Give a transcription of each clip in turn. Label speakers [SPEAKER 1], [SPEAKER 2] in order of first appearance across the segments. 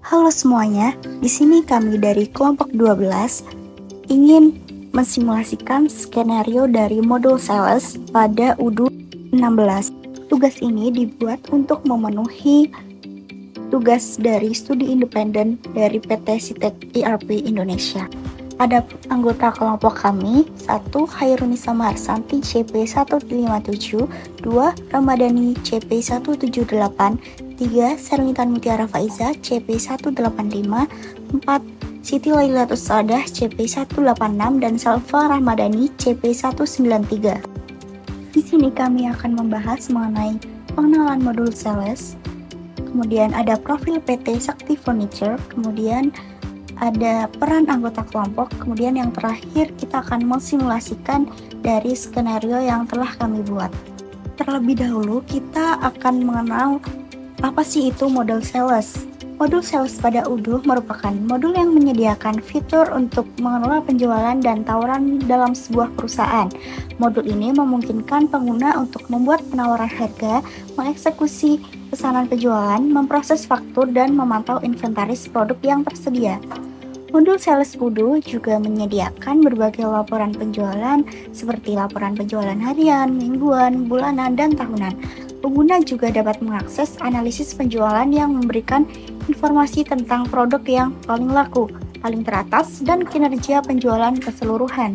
[SPEAKER 1] Halo semuanya, di sini kami dari kelompok 12 ingin mensimulasikan skenario dari modul sales pada UDU 16. Tugas ini dibuat untuk memenuhi tugas dari studi independen dari PT Sitek ERP Indonesia. Ada anggota kelompok kami, 1. Hairunisa Marsanti CP 157, 2. Ramadhani CP 178, 3. Serlintan Mutiara Faiza CP 185, 4. Siti Lailatus Sadah CP 186 dan Salva Ramadhani CP 193. Di sini kami akan membahas mengenai pengenalan modul sales, kemudian ada profil PT Sakti Furniture, kemudian ada peran anggota kelompok, kemudian yang terakhir kita akan mensimulasikan dari skenario yang telah kami buat. Terlebih dahulu kita akan mengenal apa sih itu modul sales. Modul sales pada UDU merupakan modul yang menyediakan fitur untuk mengelola penjualan dan tawaran dalam sebuah perusahaan. Modul ini memungkinkan pengguna untuk membuat penawaran harga, mengeksekusi pesanan penjualan, memproses faktur, dan memantau inventaris produk yang tersedia. Modul sales UDU juga menyediakan berbagai laporan penjualan seperti laporan penjualan harian, mingguan, bulanan, dan tahunan. Pengguna juga dapat mengakses analisis penjualan yang memberikan informasi tentang produk yang paling laku, paling teratas, dan kinerja penjualan keseluruhan.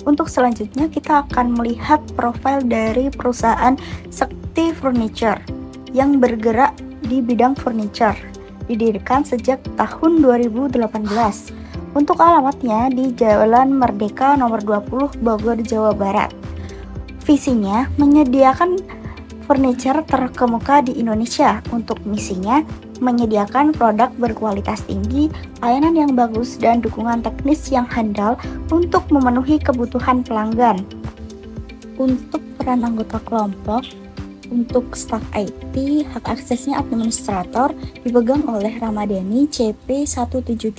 [SPEAKER 1] Untuk selanjutnya kita akan melihat profil dari perusahaan Sakti Furniture yang bergerak di bidang furniture. Didirikan sejak tahun 2018. Untuk alamatnya di Jalan Merdeka nomor 20 Bogor, Jawa Barat. Visinya menyediakan furniture terkemuka di Indonesia. Untuk misinya menyediakan produk berkualitas tinggi, layanan yang bagus, dan dukungan teknis yang handal untuk memenuhi kebutuhan pelanggan. Untuk peran anggota kelompok, untuk staf IT, hak aksesnya administrator dipegang oleh Ramadhani CP 175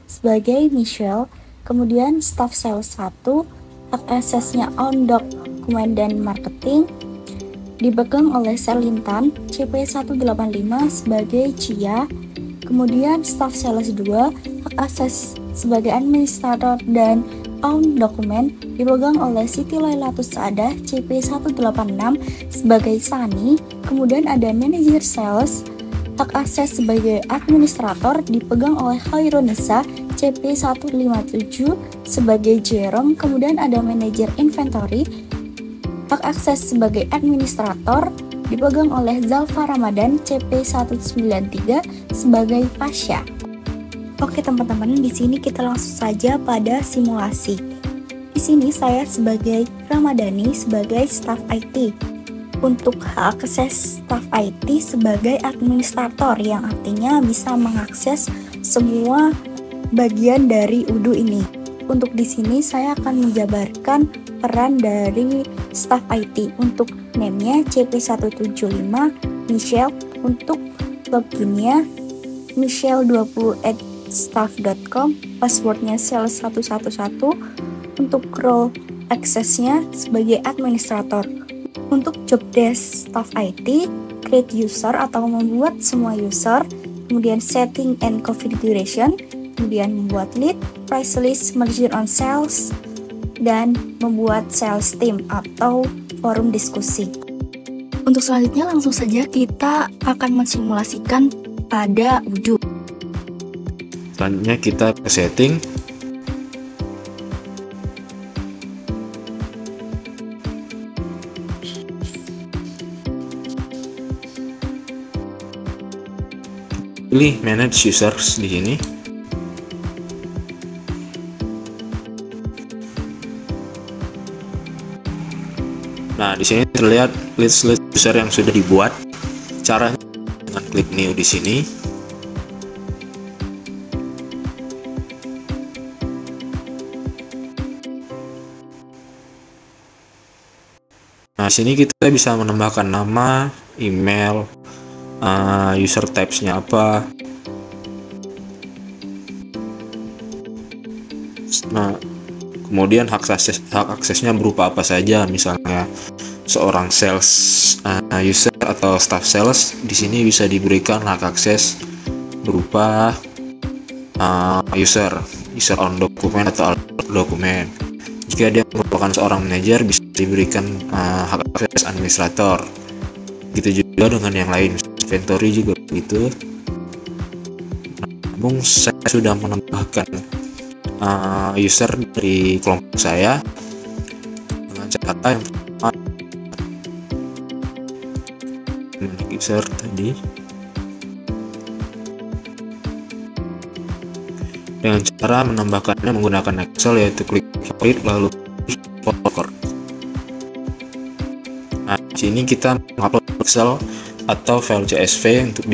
[SPEAKER 1] sebagai Michelle, kemudian staf sales 1, hak aksesnya on dokumen dan marketing dipegang oleh Serlintan CP 185 sebagai Cia, kemudian staf sales 2, hak akses sebagai administrator dan on dokumen dipegang oleh Siti Lailatus Sadah CP 186 sebagai Sani, kemudian ada manajer sales, hak akses sebagai administrator dipegang oleh Hairunisa CP 157 sebagai Jerome, kemudian ada manajer inventory, hak akses sebagai administrator dipegang oleh Zalfa Ramadan CP 193 sebagai Pasha. Oke teman-teman, di sini kita langsung saja pada simulasi. Di sini saya sebagai Ramadhani sebagai staf IT. Untuk hak akses staf IT sebagai administrator yang artinya bisa mengakses semua bagian dari UDU ini. Untuk di sini saya akan menjabarkan peran dari staf IT. Untuk name-nya CP175 Michelle, untuk loginnya michelle20@staff.com, passwordnya sales111, untuk role accessnya sebagai administrator. Untuk job desk staff IT, create user atau membuat semua user, kemudian setting and configuration, kemudian membuat lead, price list, merger on sales, dan membuat sales team atau forum diskusi. Untuk selanjutnya langsung saja kita akan mensimulasikan pada UDU.
[SPEAKER 2] Selanjutnya kita ke setting. Pilih manage users di sini. Nah, di sini terlihat list user yang sudah dibuat. Caranya dengan klik new di sini. Nah, sini kita bisa menambahkan nama, email, user types-nya apa. Nah, kemudian hak aksesnya berupa apa saja, misalnya seorang sales user atau staff sales di sini bisa diberikan hak akses berupa user on dokumen atau dokumen. Jika dia merupakan seorang manajer, bisa diberikan hak akses administrator. Begitu juga dengan yang lain, inventory juga begitu. Namun saya sudah menambahkan user dari kelompok saya dengan cara yang pertama, user tadi dengan cara menambahkannya menggunakan Excel, yaitu klik favorite lalu record. Nah, di sini kita mengupload Excel atau file CSV untuk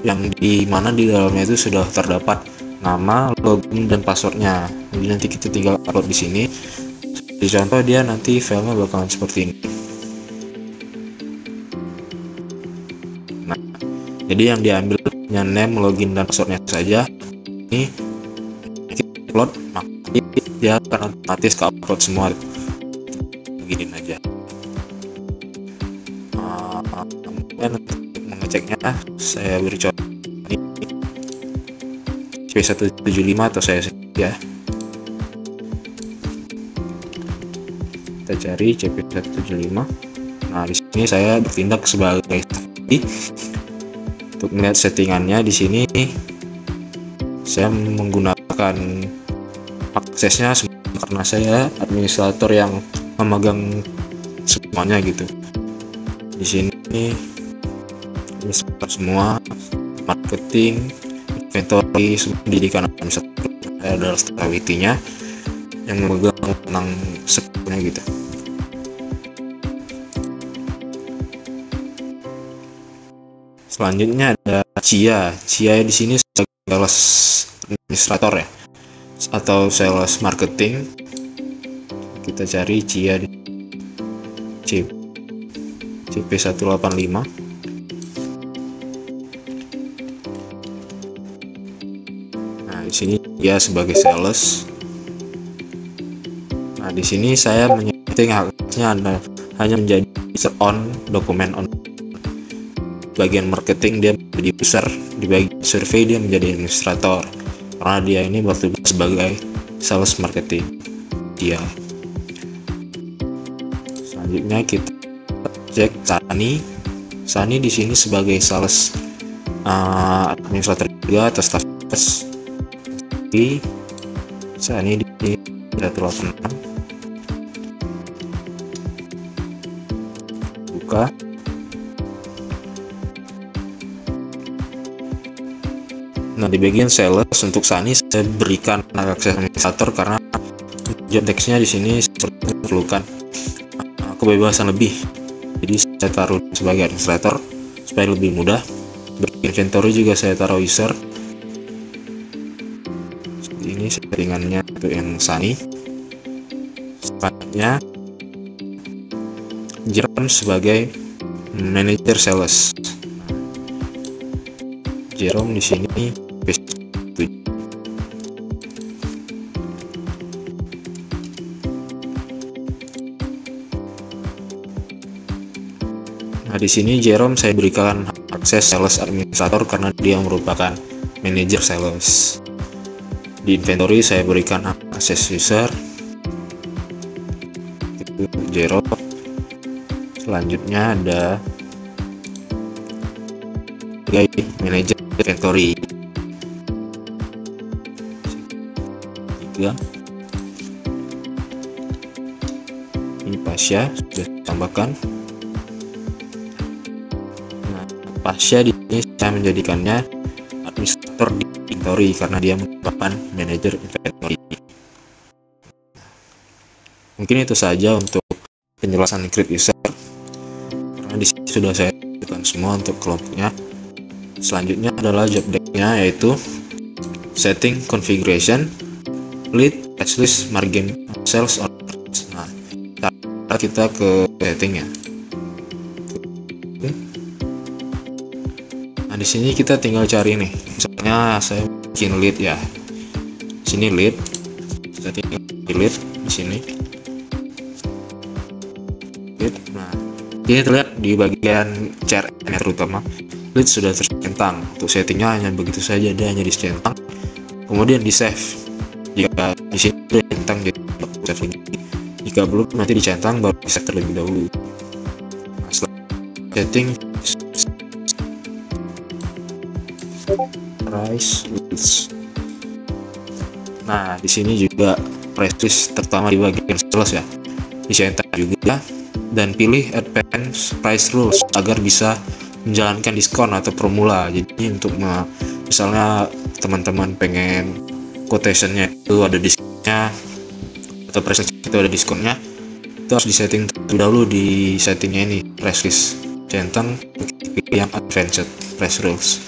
[SPEAKER 2] yang di mana di dalamnya itu sudah terdapat nama, login dan passwordnya. Jadi nanti kita tinggal upload di sini. Di contoh dia nanti filenya bakalan seperti ini. Nah, jadi yang diambil hanya name, login dan passwordnya saja. Ini kita upload, maka dia akan otomatis ke upload semua. Begini aja. Kemudian untuk mengeceknya saya beri contoh ini CP175 atau saya ya. Kita cari CP175. Nah, di sini saya bertindak sebagai untuk melihat settingannya. Di sini saya menggunakan aksesnya karena saya administrator yang memegang semuanya gitu. Di sini ini semua marketing, inventory, pendidikan administrator, saya adalah strawitinya yang memegang tentang sepenuhnya gitu. Selanjutnya ada Cia di sini sales administrator ya, atau sales marketing. Kita cari Cia di CP185. Nah, di sini dia sebagai sales. Nah, di sini saya menyeting haknya hanya menjadi user on dokumen on. Bagian marketing dia menjadi user, di bagian survei dia menjadi administrator karena dia ini bertugas sebagai sales marketing dia. Selanjutnya kita cek Sani di sini sebagai sales administrator juga atau staff. Sani di 186 buka. Nah, di bagian sales untuk Sani saya berikan akses administrator karena job text-nya di sini seperti memerlukan kebebasan lebih. Jadi saya taruh sebagai administrator supaya lebih mudah. Bagi inventory juga saya taruh user. Seperti ini settingannya untuk yang Sani. Selanjutnya Jerome sebagai manager sales. Jerome di sini Nah, di sini Jerome saya berikan akses sales administrator karena dia merupakan manager sales. Di inventory saya berikan akses user. Itu Jerome. Selanjutnya ada sebagai manager inventory. 3. Ini Pasha sudah ditambahkan. Pasha di sini saya menjadikannya administrator di inventory karena dia merupakan manajer inventory. Mungkin itu saja untuk penjelasan create user. Karena di sini sudah saya lakukan semua untuk kelompoknya. Selanjutnya adalah job deck-nya, yaitu setting, configuration, lead, list, margin, sales orders. Nah, kita ke setting ya. Nah, di sini kita tinggal cari nih. Misalnya saya bikin lead ya. Di sini lead. Kita tinggal di lead di sini. Lead. Nah, ini terlihat di bagian CRM terutama. lead sudah tercentang. Untuk settingnya hanya begitu saja, dia hanya dicentang, kemudian di save. Jika di sini sudah dicentang, jadi save lagi. Jika belum, nanti dicentang baru di save terlebih dahulu. Nah, setelah setting price list. Nah, di sini juga price list terutama di bagian sales ya, dicentang juga, dan pilih advance price rules agar bisa menjalankan diskon atau formula. Jadi untuk misalnya teman-teman pengen quotationnya itu ada diskonnya atau price list itu ada diskonnya, itu harus disetting terlebih dahulu di settingnya ini, price list centang, pilih yang advanced price rules.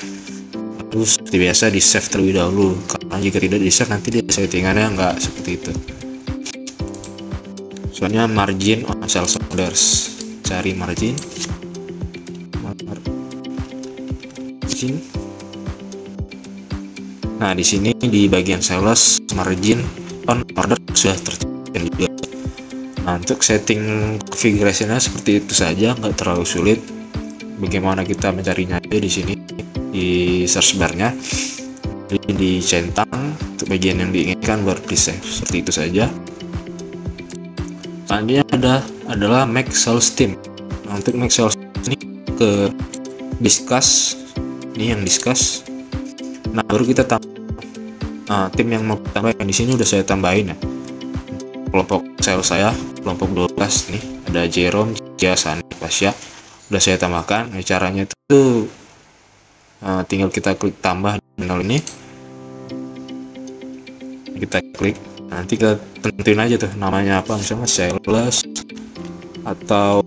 [SPEAKER 2] Lalu seperti biasa di save terlebih dahulu, karena jika tidak di save nanti dia settingannya nggak seperti itu. Soalnya margin on sales orders, cari margin. Nah, di sini di bagian sales margin on order sudah tercantum juga. Nah, untuk setting configuration-nya seperti itu saja, nggak terlalu sulit. Bagaimana kita mencarinya aja di sini di search bar-nya. Jadi dicentang untuk bagian yang diinginkan baru di save, seperti itu saja. Selanjutnya adalah make sales team. Nah, untuk make sales ini ke discuss, ini yang discuss. Nah, baru kita tambah tim yang mau tambahkan. Di sini udah saya tambahin ya. Kelompok sales saya kelompok 12 nih, ada Jerome, Cia, Sani, Pasya. Udah saya tambahkan. Caranya itu tinggal kita klik tambah di menu ini. Kita klik, nanti kita tentuin aja tuh namanya apa, misalnya sales atau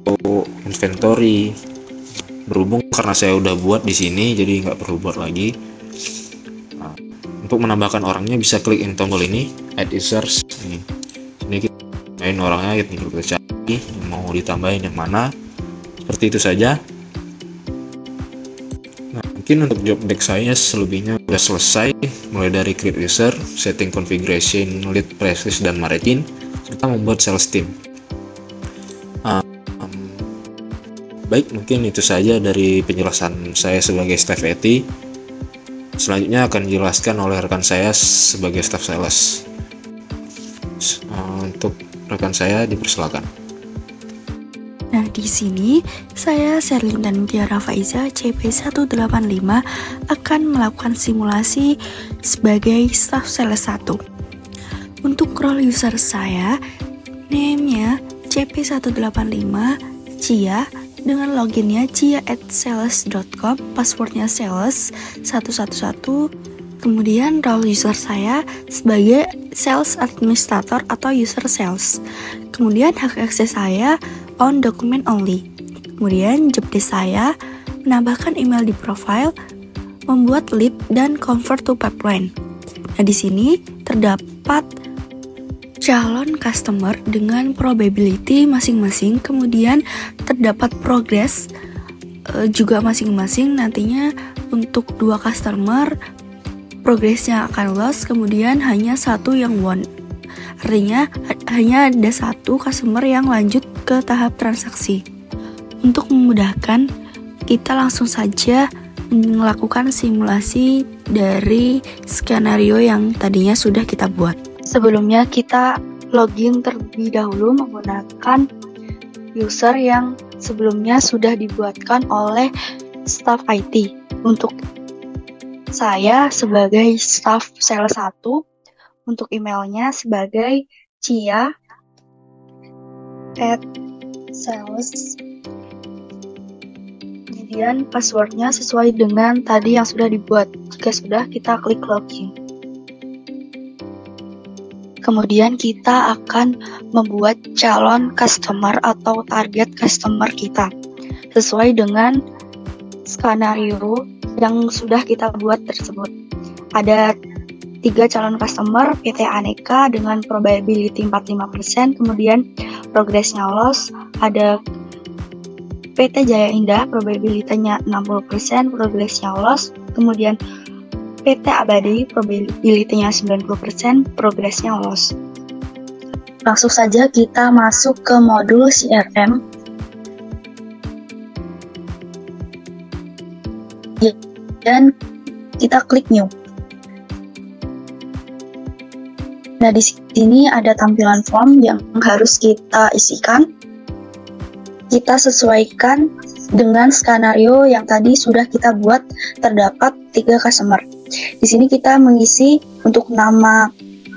[SPEAKER 2] inventory. Berhubung karena saya udah buat di sini, jadi nggak perlu buat lagi. Nah, untuk menambahkan orangnya bisa klik tombol ini, add users. Ini kita main orangnya, tinggal kita cari mau ditambahin yang mana. Seperti itu saja. Nah, mungkin untuk job deck saya selebihnya sudah selesai, mulai dari create user, setting configuration, lead, price list, dan margin, serta membuat sales team. Baik, mungkin itu saja dari penjelasan saya sebagai staff IT. Selanjutnya akan dijelaskan oleh rekan saya sebagai staff sales. Untuk rekan saya dipersilakan.
[SPEAKER 1] Nah, di sini saya Sherlinda Tiara Faiza CP185 akan melakukan simulasi sebagai staff sales 1. Untuk role user saya, name-nya CP185 Cia, dengan loginnya cia@sales.com, passwordnya sales111, kemudian role user saya sebagai sales administrator atau user sales. Kemudian hak akses saya on document only. Kemudian job desk saya menambahkan email di profile, membuat lead, dan convert to pipeline. Nah, di sini terdapat calon customer dengan probability masing-masing, kemudian terdapat progress juga masing-masing. Nantinya untuk 2 customer progressnya akan loss, kemudian hanya 1 yang won. Artinya hanya ada 1 customer yang lanjut ke tahap transaksi. Untuk memudahkan, kita langsung saja melakukan simulasi dari skenario yang tadinya sudah kita buat. Sebelumnya kita login terlebih dahulu menggunakan user yang sebelumnya sudah dibuatkan oleh staff IT. Untuk saya sebagai staff sales 1, untuk emailnya sebagai cia@sales. Kemudian passwordnya sesuai dengan tadi yang sudah dibuat. Jika sudah, kita klik login. Kemudian kita akan membuat calon customer atau target customer kita sesuai dengan skenario yang sudah kita buat tersebut. Ada 3 calon customer, PT Aneka dengan probability 45%, kemudian progressnya loss. Ada PT Jaya Indah, probability-nya 60%, progressnya loss. Kemudian PT Abadi, probability-nya 90%, progressnya loss. Langsung saja kita masuk ke modul CRM. kemudian kita klik new. Nah, di sini ada tampilan form yang harus kita isikan. Kita sesuaikan dengan skenario yang tadi sudah kita buat, terdapat 3 customer. Di sini kita mengisi untuk nama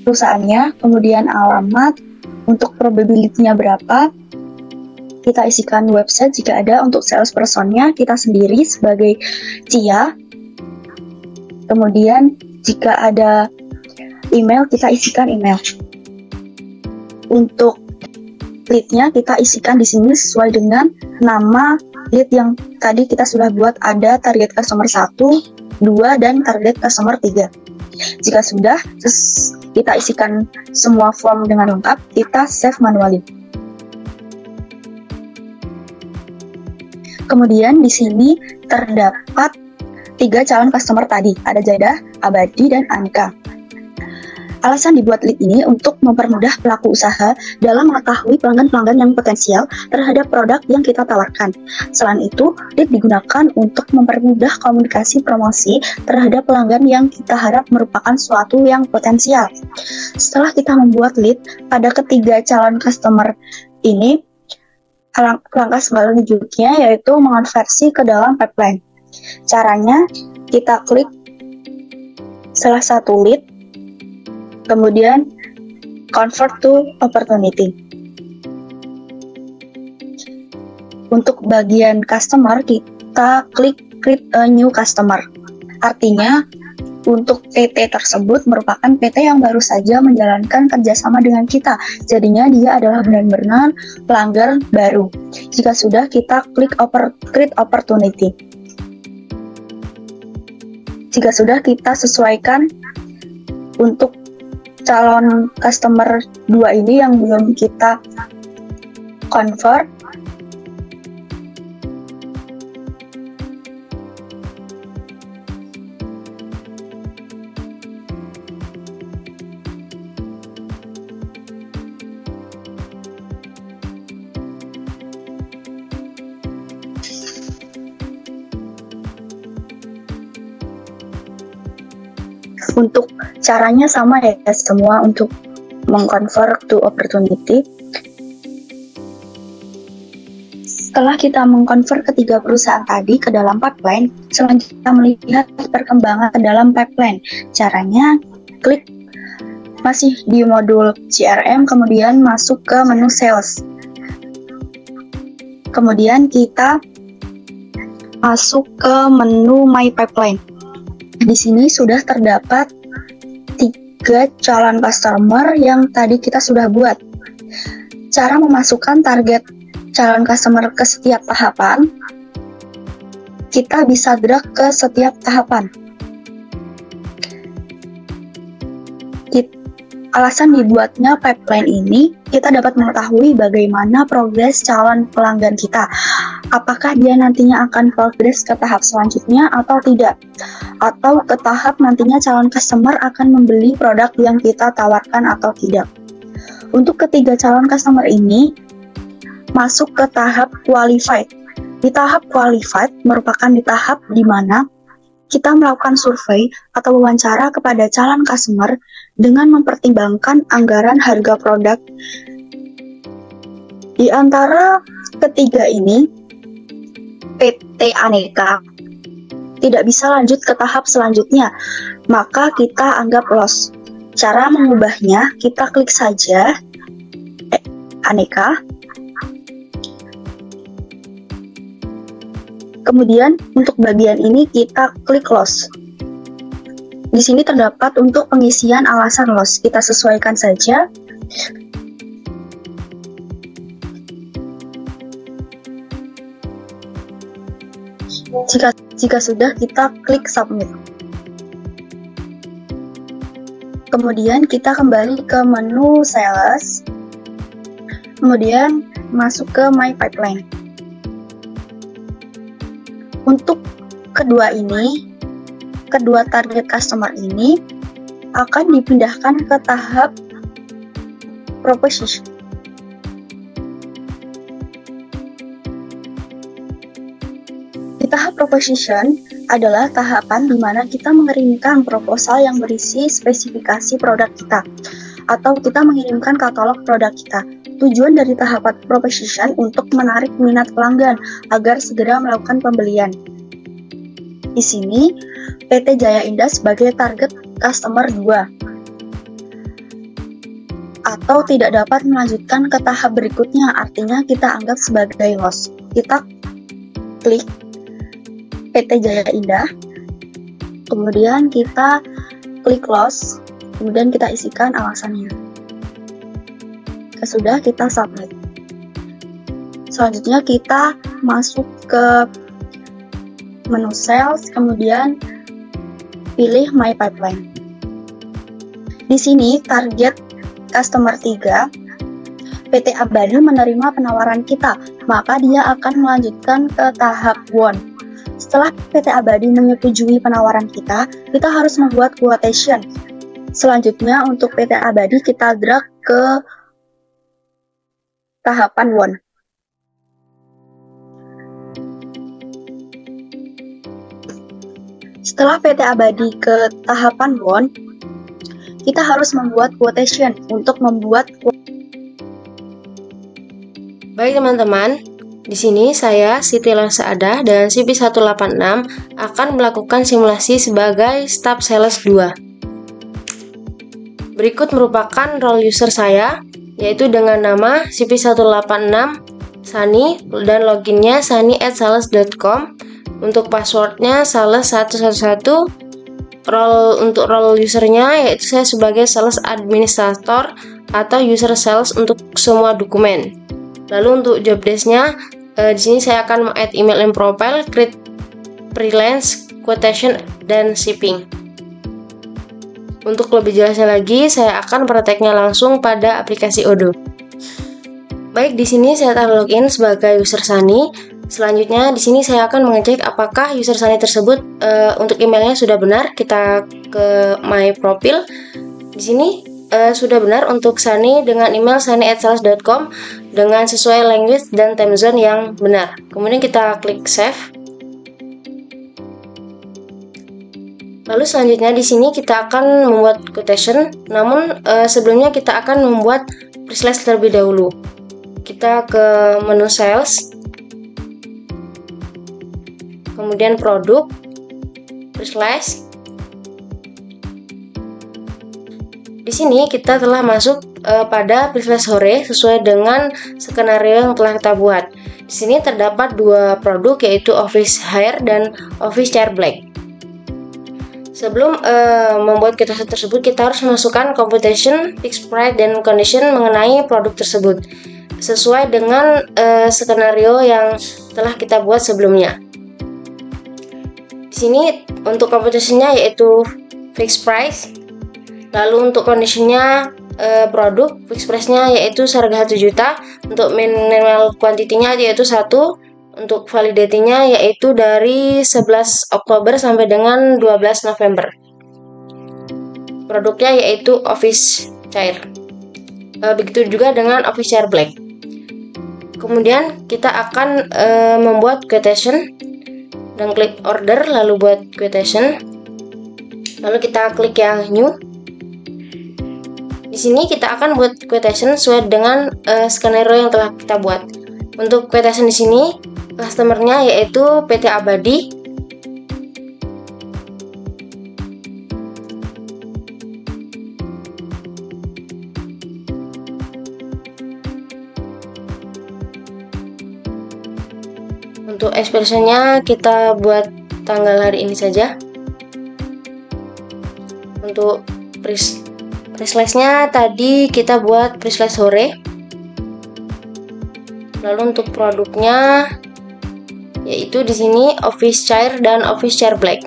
[SPEAKER 1] perusahaannya, kemudian alamat, untuk probability-nya berapa. Kita isikan website jika ada, untuk salesperson-nya kita sendiri sebagai Cia. Kemudian jika ada email, kita isikan email. Untuk lead-nya kita isikan di sini sesuai dengan nama lead yang tadi kita sudah buat, ada target customer 1, 2, dan target customer 3. Jika sudah, kita isikan semua form dengan lengkap, kita save manually. Kemudian di sini terdapat 3 calon customer tadi, ada Jada, Abadi, dan Anka. Alasan dibuat lead ini untuk mempermudah pelaku usaha dalam mengetahui pelanggan-pelanggan yang potensial terhadap produk yang kita tawarkan. Selain itu, lead digunakan untuk mempermudah komunikasi promosi terhadap pelanggan yang kita harap merupakan suatu yang potensial. Setelah kita membuat lead pada ketiga calon customer ini, langkah selanjutnya yaitu mengonversi ke dalam pipeline. Caranya, kita klik salah satu lead, kemudian convert to opportunity. Untuk bagian customer, kita klik create a new customer. Artinya, untuk PT tersebut merupakan PT yang baru saja menjalankan kerjasama dengan kita. Jadinya dia adalah benar-benar pelanggan baru. Jika sudah, kita klik create opportunity. Jika sudah, kita sesuaikan untuk calon customer 2 ini yang belum kita convert. Untuk caranya sama ya semua untuk mengconvert to opportunity. Setelah kita mengconvert ketiga perusahaan tadi ke dalam pipeline, selanjutnya kita melihat perkembangan ke dalam pipeline. Caranya, klik masih di modul CRM, kemudian masuk ke menu sales. Kemudian kita masuk ke menu My Pipeline. Di sini sudah terdapat 3 calon customer yang tadi kita sudah buat. Cara memasukkan target calon customer ke setiap tahapan, kita bisa drag ke setiap tahapan. Alasan dibuatnya pipeline ini, kita dapat mengetahui bagaimana progres calon pelanggan kita. Apakah dia nantinya akan progres ke tahap selanjutnya atau tidak? Atau ke tahap nantinya calon customer akan membeli produk yang kita tawarkan atau tidak. Untuk ketiga calon customer ini, masuk ke tahap qualified. Di tahap qualified merupakan di tahap di mana kita melakukan survei atau wawancara kepada calon customer dengan mempertimbangkan anggaran harga produk. Di antara ketiga ini, PT Aneka tidak bisa lanjut ke tahap selanjutnya, maka kita anggap loss. Cara mengubahnya, kita klik saja Aneka. Kemudian untuk bagian ini kita klik loss. Di sini terdapat untuk pengisian alasan loss. Kita sesuaikan saja. Jika sudah, kita klik submit. Kemudian kita kembali ke menu sales. Kemudian masuk ke My Pipeline. Untuk kedua target customer ini akan dipindahkan ke tahap proposition. Di tahap proposition adalah tahapan di mana kita mengirimkan proposal yang berisi spesifikasi produk kita, atau kita mengirimkan katalog produk kita. Tujuan dari tahapan proposition untuk menarik minat pelanggan agar segera melakukan pembelian. Di sini, PT Jaya Indah sebagai target customer 2, atau tidak dapat melanjutkan ke tahap berikutnya, artinya kita anggap sebagai loss. Kita klik PT Jaya Indah, kemudian kita klik loss, kemudian kita isikan alasannya. Sudah, kita submit. Selanjutnya kita masuk ke menu sales, kemudian pilih My Pipeline. Di sini target customer 3, PT Abadi menerima penawaran kita, maka dia akan melanjutkan ke tahap won. Setelah PT Abadi menyetujui penawaran kita harus membuat quotation. Selanjutnya untuk PT Abadi kita drag ke tahapan won. Setelah PT Abadi ke tahapan won, kita harus membuat quotation untuk membuat.
[SPEAKER 3] Baik teman-teman, di sini saya Siti Saada dan CP186 akan melakukan simulasi sebagai staff sales 2. Berikut merupakan role user saya, yaitu dengan nama CP186 Sani dan loginnya sani@sales.com. Untuk passwordnya sales111. Untuk role usernya yaitu saya sebagai sales administrator atau user sales untuk semua dokumen. Lalu untuk job desk-nya di sini saya akan add email and profile, create freelance, quotation, dan shipping. Untuk lebih jelasnya lagi, saya akan prakteknya langsung pada aplikasi Odoo. Baik, di sini saya telah login sebagai user Sani. Selanjutnya di sini saya akan mengecek apakah user Sani tersebut untuk emailnya sudah benar. Kita ke my profile. Di sini sudah benar untuk Sani dengan email sani@sales.com dengan sesuai language dan time zone yang benar. Kemudian kita klik save. Lalu selanjutnya di sini kita akan membuat quotation. Namun sebelumnya kita akan membuat pre-sales terlebih dahulu. Kita ke menu sales, kemudian produk, pre-sales. Di sini kita telah masuk pada pre-sales sore sesuai dengan skenario yang telah kita buat. Di sini terdapat dua produk yaitu Office Hair dan Office Chair Black. Sebelum membuat quotation tersebut, kita harus memasukkan computation, fixed price, dan condition mengenai produk tersebut sesuai dengan skenario yang telah kita buat sebelumnya. Di sini untuk computationnya yaitu fixed price, lalu untuk conditionnya produk fixed price-nya yaitu seharga 1 juta, untuk minimal quantity-nya yaitu 1, untuk validity-nya yaitu dari 11 Oktober sampai dengan 12 November. Produknya yaitu Office Chair. Begitu juga dengan Office Chair Black. Kemudian kita akan membuat quotation dan klik order, lalu buat quotation. Lalu kita klik yang new. Di sini kita akan buat quotation sesuai dengan skenario yang telah kita buat. Untuk quotation di sini customer-nya yaitu PT Abadi. Untuk expiration-nya kita buat tanggal hari ini saja. Untuk pre-sales-nya tadi kita buat pre-sales sore. Lalu untuk produknya yaitu di sini Office Chair dan Office Chair Black.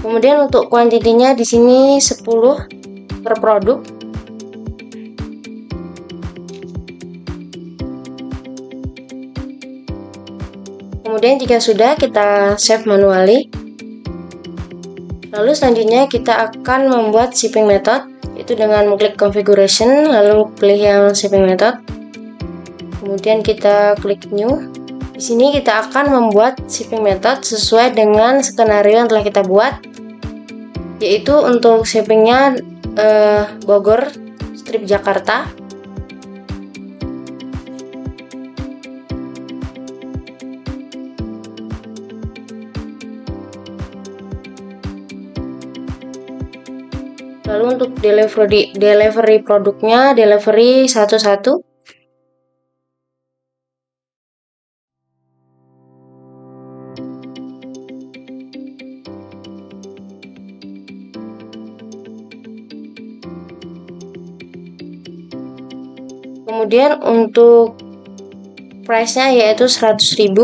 [SPEAKER 3] Kemudian untuk kuantitinya di sini 10 per produk. Kemudian jika sudah, kita save manually. Lalu selanjutnya kita akan membuat shipping method, yaitu dengan mengklik configuration lalu pilih yang shipping method. Kemudian kita klik new. Di sini kita akan membuat shipping method sesuai dengan skenario yang telah kita buat, yaitu untuk shippingnya Bogor strip Jakarta. Lalu untuk delivery produknya delivery 11. Kemudian untuk price-nya yaitu 100.000.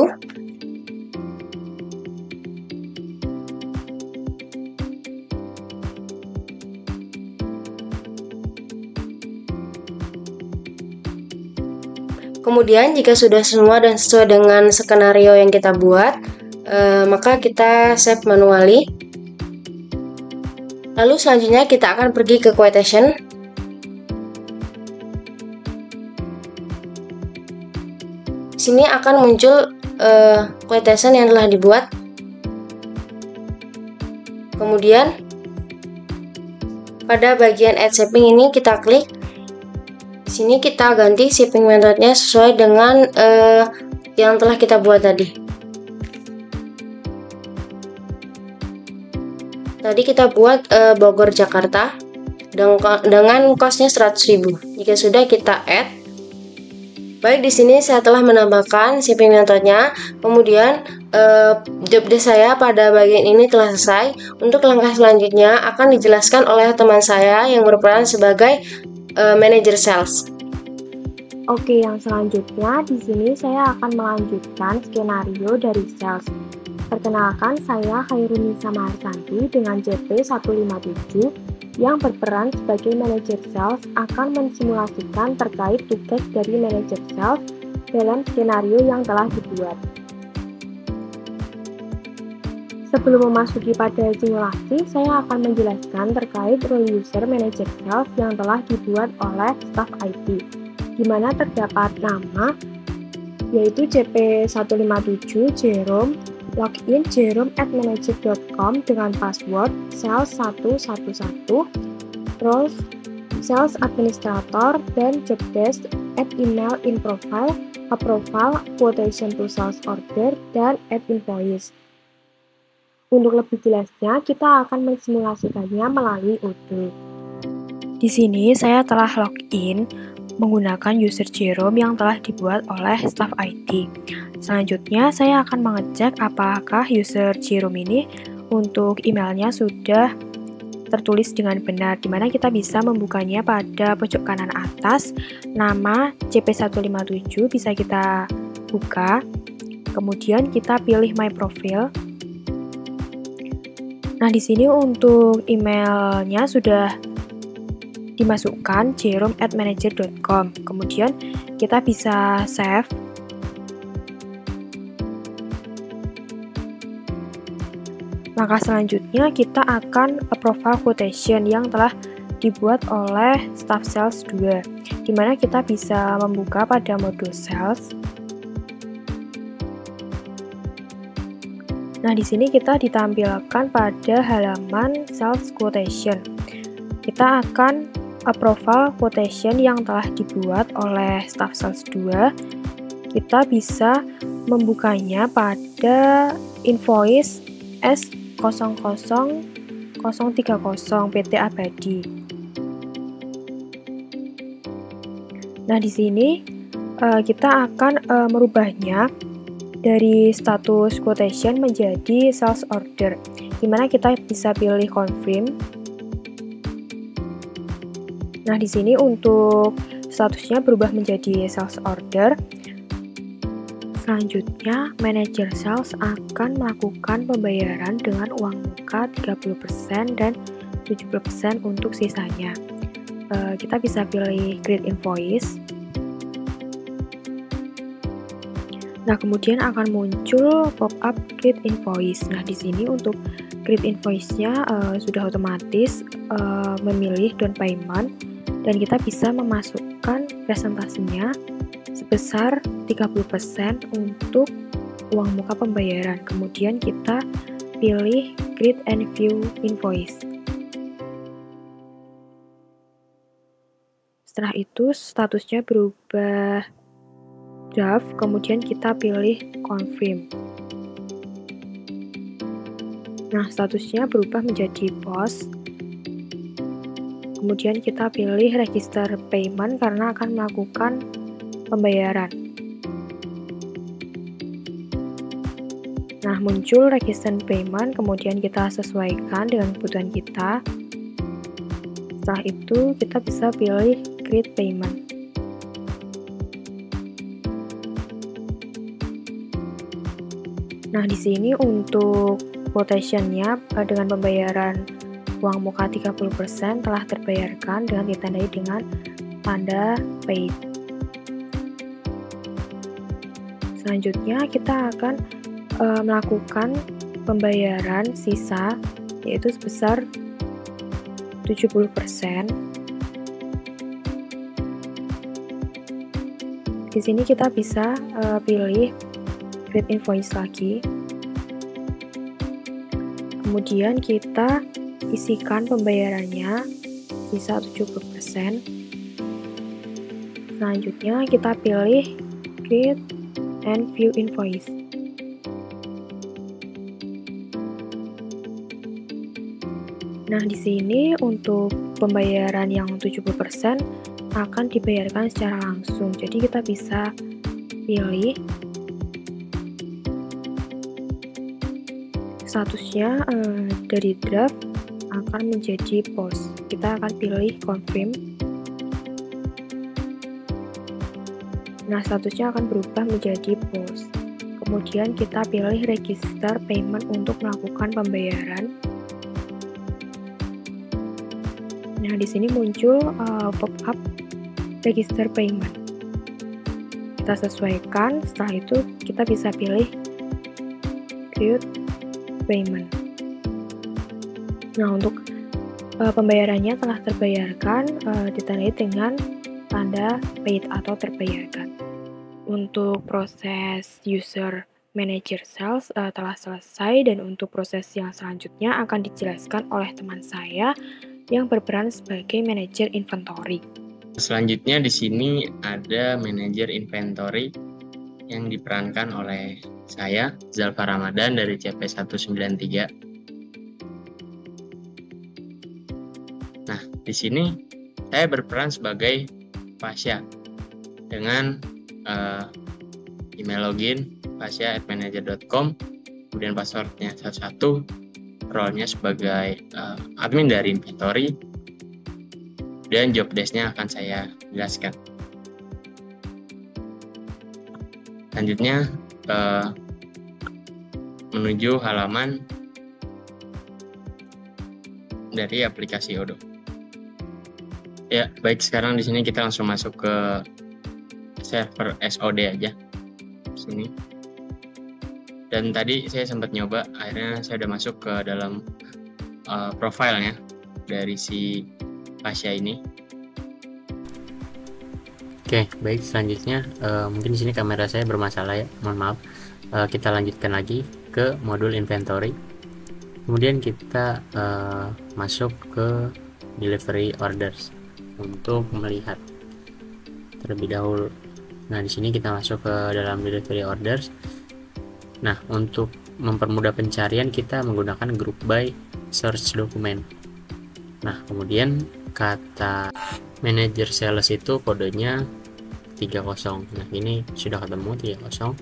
[SPEAKER 3] Kemudian jika sudah semua dan sesuai dengan skenario yang kita buat, maka kita save manually. Lalu selanjutnya kita akan pergi ke quotation. Di sini akan muncul quotation yang telah dibuat. Kemudian pada bagian add shipping ini kita klik. Di sini kita ganti shipping methodnya sesuai dengan yang telah kita buat tadi. Tadi kita buat Bogor Jakarta dengan cost-nya 100.000. Jika sudah, kita add. Baik, di sini saya telah menambahkan shipping methodnya. Kemudian job desk saya pada bagian ini telah selesai. Untuk langkah selanjutnya akan dijelaskan oleh teman saya yang berperan sebagai manajer sales.
[SPEAKER 4] Oke, yang selanjutnya di sini saya akan melanjutkan skenario dari sales. Perkenalkan, saya Khairunisa Maharsanti dengan JP 157 yang berperan sebagai manajer sales akan mensimulasikan terkait tugas dari manajer sales dalam skenario yang telah dibuat. Sebelum memasuki pada simulasi, saya akan menjelaskan terkait role user manager sales yang telah dibuat oleh staff IT, di mana terdapat nama, yaitu JP157 Jerome, login jerome@manager.com dengan password sales111, roles sales administrator, dan job desk @email in profile, approval, quotation to sales order, dan invoice. Untuk lebih jelasnya, kita akan mensimulasikannya melalui Odoo. Di sini saya telah login menggunakan user Jerome yang telah dibuat oleh staff IT. Selanjutnya, saya akan mengecek apakah user Jerome ini untuk emailnya sudah tertulis dengan benar, di mana kita bisa membukanya pada pojok kanan atas. Nama JP157 bisa kita buka, kemudian kita pilih My Profile. Nah, di sini untuk emailnya sudah dimasukkan jerome@manager.com. Kemudian kita bisa save. Langkah selanjutnya kita akan profile quotation yang telah dibuat oleh staff sales 2, di mana kita bisa membuka pada mode sales. Nah, di sini kita ditampilkan pada halaman sales quotation. Kita akan profile quotation yang telah dibuat oleh staff sales 2. Kita bisa membukanya pada invoice S00030 PT Abadi. Nah, di sini kita akan merubahnya dari status quotation menjadi sales order, di mana kita bisa pilih confirm. Nah, di sini untuk statusnya berubah menjadi sales order. Selanjutnya, manajer sales akan melakukan pembayaran dengan uang muka 30% dan 70% untuk sisanya. Kita bisa pilih create invoice. Nah, kemudian akan muncul pop-up create invoice. Nah, di sini untuk create invoice-nya sudah otomatis memilih down payment, dan kita bisa memasukkan presentasinya sebesar 30% untuk uang muka pembayaran. Kemudian kita pilih create and view invoice. Setelah itu statusnya berubah draft, kemudian kita pilih confirm. Nah, statusnya berubah menjadi post. Kemudian kita pilih register payment karena akan melakukan pembayaran. Nah, muncul register payment, kemudian kita sesuaikan dengan kebutuhan kita. Setelah itu, kita bisa pilih create payment. Nah, di sini untuk quotation-nya dengan pembayaran uang muka 30% telah terbayarkan dengan ditandai dengan tanda paid. Selanjutnya kita akan melakukan pembayaran sisa, yaitu sebesar 70%. Di sini kita bisa pilih create invoice lagi. Kemudian kita isikan pembayarannya sisa 70%. Selanjutnya kita pilih create and view invoice. Nah, di sini untuk pembayaran yang 70% akan dibayarkan secara langsung. Jadi kita bisa pilih statusnya dari draft akan menjadi post. Kita akan pilih confirm. Nah, statusnya akan berubah menjadi post. Kemudian kita pilih register payment untuk melakukan pembayaran. Nah, di sini muncul pop-up register payment. Kita sesuaikan, setelah itu kita bisa pilih create payment. Nah, untuk pembayarannya telah terbayarkan, ditandai dengan tanda paid atau terbayarkan. Untuk proses user manager sales telah selesai, dan untuk proses yang selanjutnya akan dijelaskan oleh teman saya yang berperan sebagai manajer inventory.
[SPEAKER 5] Selanjutnya di sini ada manajer inventory yang diperankan oleh saya, Zalfa Ramadan dari CP193. Nah, di sini saya berperan sebagai Pasya dengan email login pasya@manager.com, kemudian passwordnya 11, role-nya sebagai admin dari inventory, dan job desk-nya akan saya jelaskan. Selanjutnya menuju halaman dari aplikasi Odoo. Ya, baik, sekarang di sini kita langsung masuk ke server SOD aja di sini. Dan tadi saya sempat nyoba, akhirnya saya udah masuk ke dalam profilnya dari si Pasya ini.
[SPEAKER 6] Oke, baik, selanjutnya mungkin di sini kamera saya bermasalah ya, mohon maaf. Kita lanjutkan lagi ke modul inventory. Kemudian kita masuk ke delivery orders untuk melihat terlebih dahulu. Nah, di sini kita masuk ke dalam delivery orders. Nah, untuk mempermudah pencarian kita menggunakan group by search dokumen. Nah, kemudian kata manager sales itu kodenya 30. Nah, ini sudah ketemu 30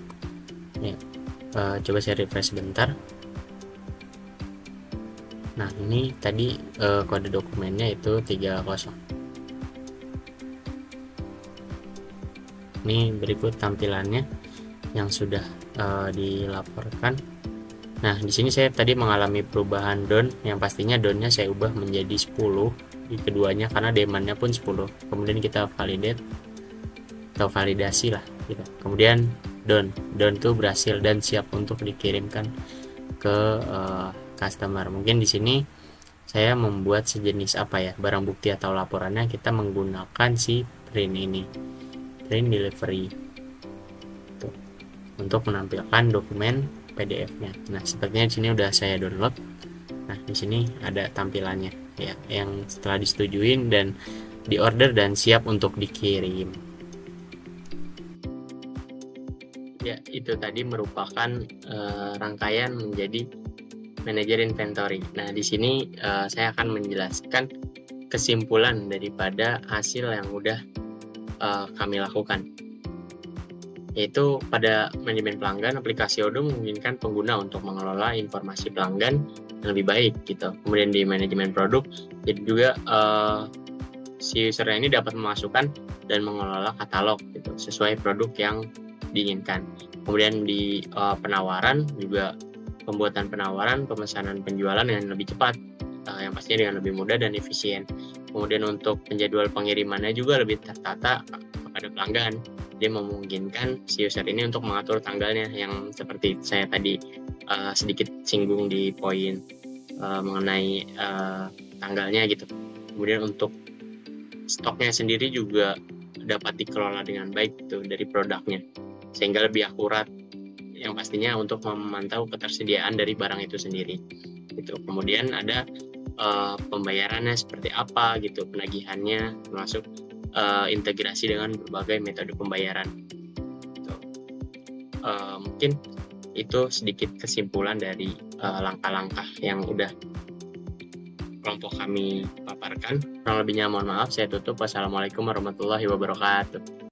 [SPEAKER 6] ya. Coba saya refresh sebentar. Nah, ini tadi kode dokumennya itu 30. Ini berikut tampilannya. yang sudah dilaporkan. Nah, di sini saya tadi mengalami perubahan down, yang pastinya downnya saya ubah menjadi 10 di keduanya karena demandnya pun 10. Kemudian kita validate atau validasi lah gitu. Kemudian down tuh berhasil dan siap untuk dikirimkan ke customer. Mungkin di sini saya membuat sejenis barang bukti atau laporannya, kita menggunakan si print ini, print delivery tuh, untuk menampilkan dokumen PDF-nya. Nah, sepertinya di sini udah saya download. Nah, di sini ada tampilannya ya, yang setelah disetujuin dan diorder dan siap untuk dikirim.
[SPEAKER 5] Ya, itu tadi merupakan rangkaian menjadi manajer inventory. Nah, di sini saya akan menjelaskan kesimpulan daripada hasil yang udah kami lakukan. Yaitu pada manajemen pelanggan, aplikasi Odoo memungkinkan pengguna untuk mengelola informasi pelanggan yang lebih baik gitu. Kemudian di manajemen produk, jadi juga si user ini dapat memasukkan dan mengelola katalog gitu sesuai produk yang diinginkan. Kemudian di penawaran juga, pembuatan penawaran, pemesanan penjualan dengan lebih cepat, yang pastinya dengan lebih mudah dan efisien. Kemudian untuk penjadwal pengirimannya juga lebih tertata kepada pelanggan. Dia memungkinkan si user ini untuk mengatur tanggalnya, yang seperti saya tadi sedikit singgung di poin mengenai tanggalnya gitu. Kemudian untuk stoknya sendiri juga dapat dikelola dengan baik gitu dari produknya, sehingga lebih akurat, yang pastinya untuk memantau ketersediaan dari barang itu sendiri gitu. Kemudian ada pembayarannya seperti apa gitu, penagihannya, termasuk integrasi dengan berbagai metode pembayaran gitu. Mungkin itu sedikit kesimpulan dari langkah-langkah yang udah kelompok kami paparkan. Kurang lebihnya mohon maaf, saya tutup. Wassalamualaikum warahmatullahi wabarakatuh.